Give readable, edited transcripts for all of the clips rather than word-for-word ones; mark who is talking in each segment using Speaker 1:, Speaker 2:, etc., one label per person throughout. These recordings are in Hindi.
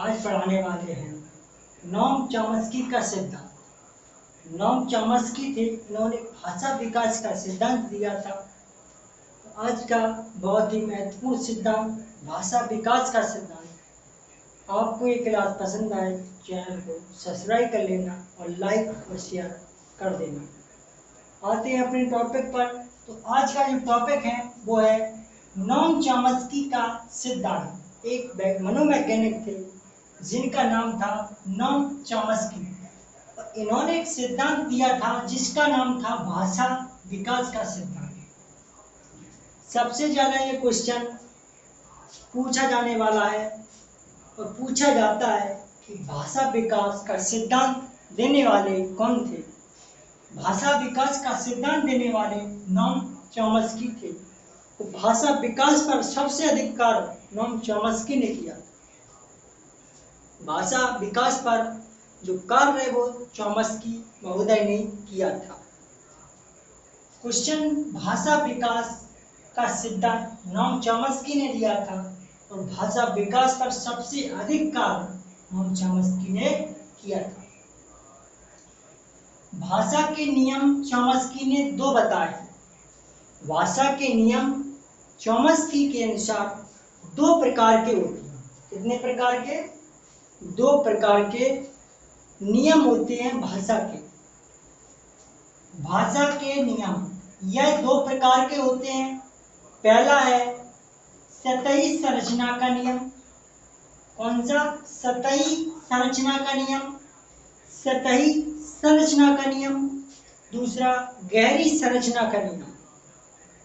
Speaker 1: आज पढ़ाने वाले हैं नोम चॉम्स्की का सिद्धांत। नोम चॉम्स्की थे, इन्होंने भाषा विकास का सिद्धांत दिया था। तो आज का बहुत ही महत्वपूर्ण सिद्धांत भाषा विकास का सिद्धांत। आपको ये क्लास पसंद आए चैनल को सब्सक्राइब कर लेना और लाइक और शेयर कर देना। आते हैं अपने टॉपिक पर। तो आज का जो टॉपिक है वो है नोम चॉम्स्की का सिद्धांत। एक मनोवैज्ञानिक थे जिनका नाम था नोम चॉम्स्की। इन्होंने एक सिद्धांत दिया था जिसका नाम था भाषा विकास का सिद्धांत। सबसे ज्यादा ये क्वेश्चन पूछा जाने वाला है और पूछा जाता है कि भाषा विकास का सिद्धांत देने वाले कौन थे। भाषा विकास का सिद्धांत देने वाले नोम चॉम्स्की थे। तो भाषा विकास पर सबसे अधिक कार्य नोम चॉम्स्की ने किया। भाषा विकास पर जो कार्य है वो चॉम्स्की महोदय ने किया था। क्वेश्चन, भाषा विकास का सिद्धांत नोम चॉम्स्की ने दिया था और भाषा विकास पर सबसे अधिक कार्य नोम चॉम्स्की ने किया था। भाषा के नियम चॉम्स्की ने दो बताए। भाषा के नियम चॉम्स्की के अनुसार दो प्रकार के होते हैं। कितने प्रकार के? दो प्रकार के नियम होते हैं भाषा के। भाषा के नियम यह दो प्रकार के होते हैं। पहला है सतही संरचना का नियम। कौन सा? सतही संरचना का नियम। सतही संरचना का नियम। दूसरा गहरी संरचना का नियम।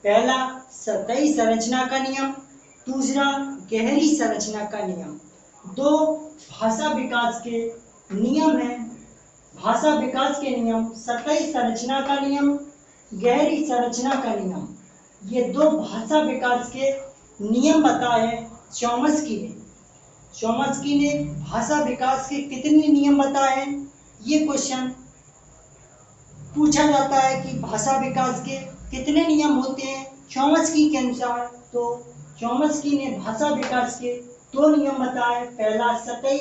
Speaker 1: पहला सतही संरचना का नियम, दूसरा गहरी संरचना का नियम। दो भाषा विकास के नियम हैं। भाषा विकास के नियम सतही संरचना का नियम, गहरी संरचना का नियम। ये दो भाषा विकास के नियम बताए चॉम्स्की ने। चॉम्स्की ने भाषा विकास के कितने नियम बताए हैं, ये क्वेश्चन पूछा जाता है कि भाषा विकास के कितने नियम होते हैं चॉम्स्की के अनुसार। तो चॉम्स्की ने भाषा विकास के दो नियम बताए। पहला सतही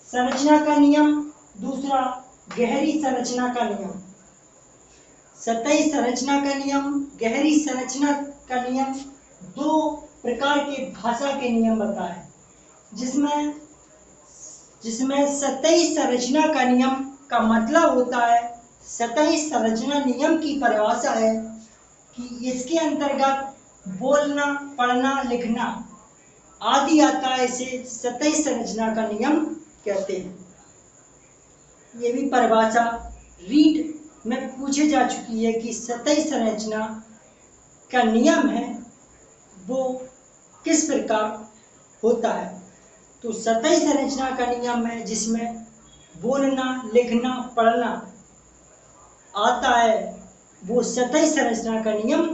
Speaker 1: संरचना का नियम, दूसरा गहरी संरचना का नियम। सतही संरचना का नियम, गहरी संरचना का नियम, दो प्रकार के भाषा के नियम बताए। जिसमें सतही संरचना का नियम का मतलब होता है, सतही संरचना नियम की परिभाषा है कि इसके अंतर्गत बोलना, पढ़ना, लिखना आदि आता है। इसे सतही संरचना का नियम कहते हैं। ये भी परिभाषा रीट में पूछी जा चुकी है कि सतही संरचना का नियम है वो किस प्रकार होता है। तो सतही संरचना का नियम है जिसमें बोलना, लिखना, पढ़ना आता है, वो सतही संरचना का नियम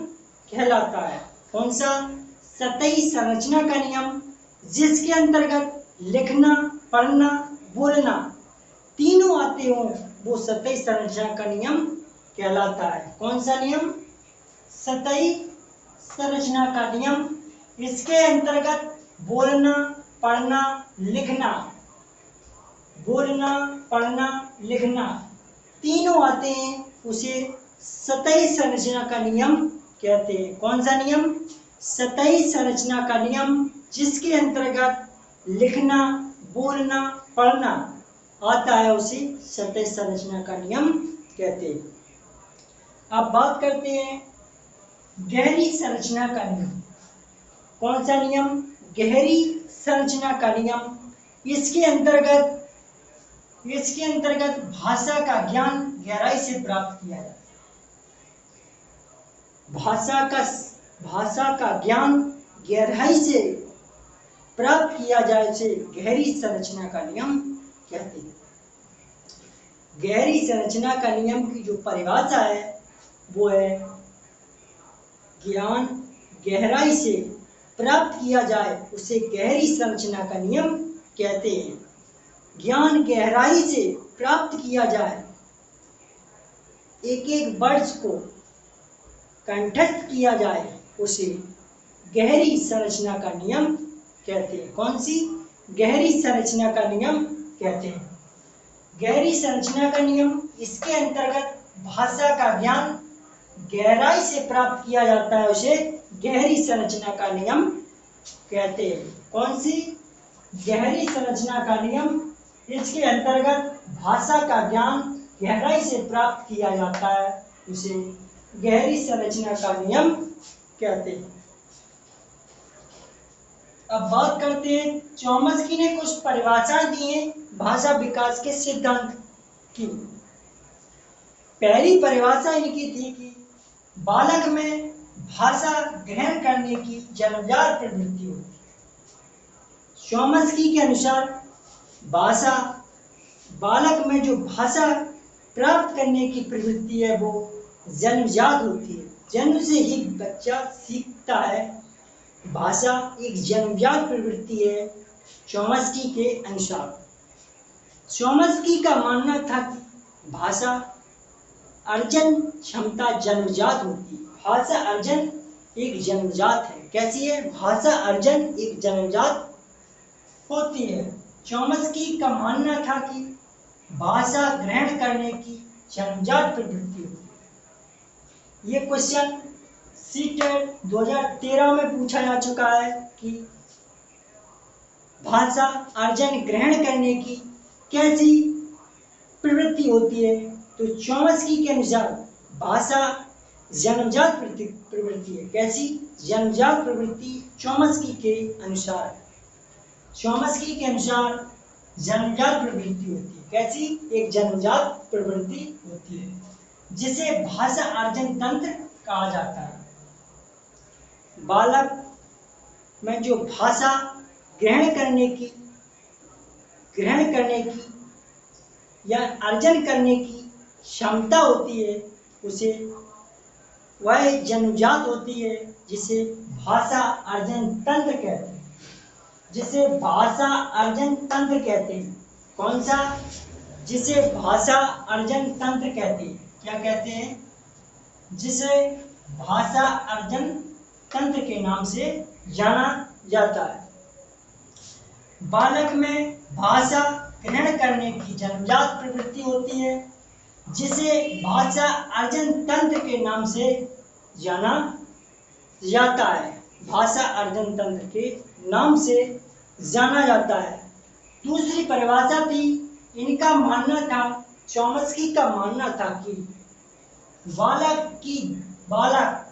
Speaker 1: कहलाता है। कौन सा? सतही संरचना का नियम, जिसके अंतर्गत लिखना, पढ़ना, बोलना तीनों आते हो, वो सतही संरचना का नियम कहलाता है। कौन सा नियम? सतही संरचना का नियम। इसके अंतर्गत बोलना, पढ़ना, लिखना, बोलना, पढ़ना, लिखना तीनों आते हैं, उसे सतही संरचना का नियम कहते हैं। कौन सा नियम? सतही संरचना का नियम, जिसके अंतर्गत लिखना, बोलना, पढ़ना आता है, उसे सतही संरचना का नियम कहते हैं। अब बात करते हैं गहरी संरचना का नियम। कौन सा नियम? गहरी संरचना का नियम। इसके अंतर्गत भाषा का ज्ञान गहराई से प्राप्त किया जाता है। भाषा का ज्ञान गहराई से प्राप्त किया जाए से गहरी संरचना का नियम कहते हैं। गहरी संरचना का नियम की जो परिभाषा है वो है ज्ञान गहराई से प्राप्त किया जाए उसे गहरी संरचना का नियम कहते हैं। ज्ञान गहराई से प्राप्त किया जाए, एक एक वर्ड को कंठस्थ किया जाए, उसे गहरी संरचना का नियम कहते हैं। कौन सी? गहरी संरचना का नियम कहते हैं। गहरी संरचना का नियम, इसके अंतर्गत भाषा का ज्ञान गहराई से प्राप्त किया जाता है, उसे गहरी संरचना का नियम कहते हैं। कौन सी? गहरी संरचना का नियम, इसके अंतर्गत भाषा का ज्ञान गहराई से प्राप्त किया जाता है, उसे गहरी संरचना का नियम कहते हैं। अब बात करते हैं, चॉम्स्की ने कुछ परिभाषाएं दी हैं भाषा विकास के सिद्धांत की। पहली परिभाषा इनकी थी कि बालक में भाषा ग्रहण करने की जन्मजात प्रवृत्ति होती है। चॉम्स्की के अनुसार भाषा, बालक में जो भाषा प्राप्त करने की प्रवृत्ति है वो जन्मजात होती है। जन्म से ही बच्चा सीखता है। भाषा एक जन्मजात प्रवृत्ति है चॉम्स्की के अनुसार। चॉम्स्की का मानना था कि भाषा अर्जन क्षमता जन्मजात होती है। भाषा अर्जन एक जन्मजात है। कैसी है? भाषा अर्जन एक जन्मजात होती है। चॉम्स्की का मानना था कि भाषा ग्रहण करने की जन्मजात प्रवृत्ति होती है। ये क्वेश्चन सीटेट 2013 में पूछा जा चुका है कि भाषा अर्जन ग्रहण करने की कैसी प्रवृत्ति होती है। तो चॉम्स्की के अनुसार भाषा जन्मजात प्रवृत्ति है। कैसी? जन्मजात प्रवृत्ति चॉम्स्की के अनुसार। चॉम्स्की के अनुसार जन्मजात प्रवृत्ति होती है। कैसी? एक जन्मजात प्रवृत्ति होती है, जिसे भाषा अर्जन तंत्र कहा जाता है। बालक में जो भाषा ग्रहण करने की या अर्जन करने की क्षमता होती है, उसे वह जन्मजात होती है, जिसे भाषा अर्जन तंत्र कहते हैं। जिसे भाषा अर्जन तंत्र कहते हैं। कौन सा? जिसे भाषा अर्जन तंत्र कहते हैं। क्या कहते हैं? जिसे भाषा अर्जन तंत्र के नाम से जाना जाता है। बालक में भाषा ग्रहण करने की जन्मजात प्रवृत्ति होती है, जिसे भाषा अर्जन तंत्र के नाम से जाना जाता है। भाषा अर्जन तंत्र के नाम से जाना जाता है। दूसरी परिभाषा थी, इनका मानना था, चॉम्स्की का मानना था कि बालक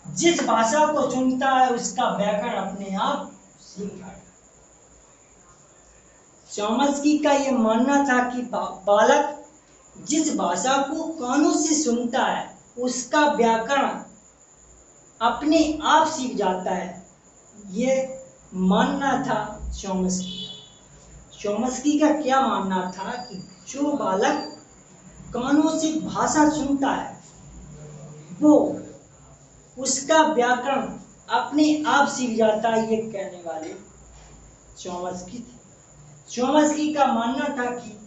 Speaker 1: जिस भाषा को सुनता है उसका व्याकरण अपने आप सीख जाता है। चॉम्स्की का यह मानना था कि बालक जिस भाषा को कानों से सुनता है उसका व्याकरण अपने आप सीख जाता है। ये मानना था चॉम्स्की का। चॉम्स्की का क्या मानना था कि जो बालक कानों से भाषा सुनता है वो उसका व्याकरण अपने आप सीख जाता है। ये कहने वाले चॉम्स्की थे। चॉम्स्की का मानना था कि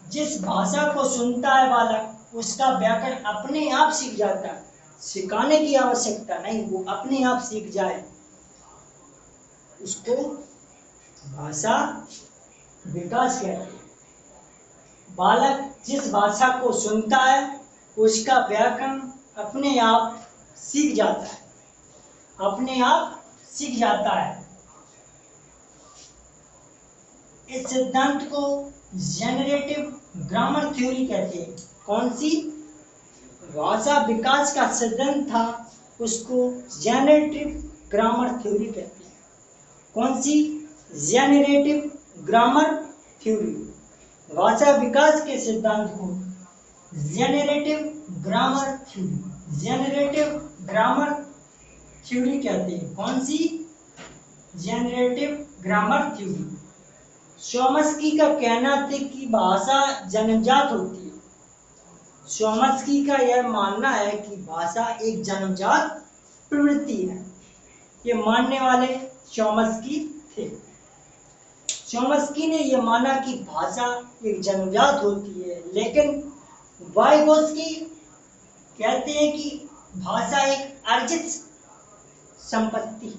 Speaker 1: जिस भाषा को सुनता है बालक उसका व्याकरण अपने आप सीख जाता है। सिखाने की आवश्यकता नहीं, वो अपने आप सीख जाए, उसको भाषा विकास कहते हैं। बालक जिस भाषा को सुनता है उसका व्याकरण अपने आप सीख जाता है, अपने आप सीख जाता है। इस सिद्धांत को जेनरेटिव ग्रामर थ्योरी कहते हैं। कौन सी? भाषा विकास का सिद्धांत था, उसको जेनरेटिव ग्रामर थ्योरी कहते हैं। कौन सी? Generative grammar theory. भाषा विकास के सिद्धांत को जेनरेटिव ग्रामर थ्योरी कहते हैं। कौन सी? Generative grammar theory. चॉम्स्की का कहना था कि भाषा जन्मजात होती है। चॉम्स्की का यह मानना है कि भाषा एक जन्मजात प्रवृत्ति है। ये मानने वाले चॉम्स्की थे। चॉम्स्की ने यह माना कि भाषा एक जन्मजात होती है, लेकिन वाइगोत्स्की कहते हैं कि भाषा एक अर्जित संपत्ति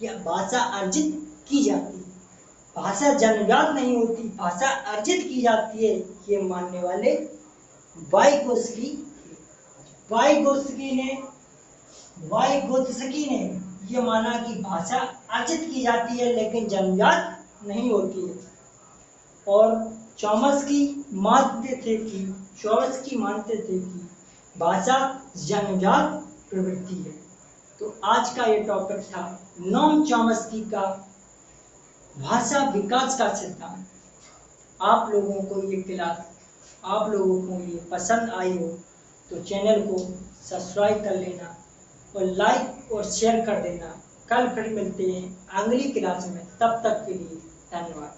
Speaker 1: या भाषा अर्जित की जाती है। भाषा जन्मजात नहीं होती, भाषा अर्जित की जाती है, ये मानने वाले वाइगोत्स्की वाइगोत्स्की ने ये माना कि भाषा अर्जित की जाती है लेकिन जन्मजात नहीं होती है। और चॉम्स्की मानते थे कि भाषा जन्मजात प्रवृत्ति है। तो आज का ये टॉपिक था नोम चॉम्स्की का भाषा विकास का सिद्धांत। आप लोगों को ये पसंद आई हो तो चैनल को सब्सक्राइब कर लेना और लाइक और शेयर कर देना। कल फिर मिलते हैं अगली क्लास में, तब तक के लिए धन्यवाद।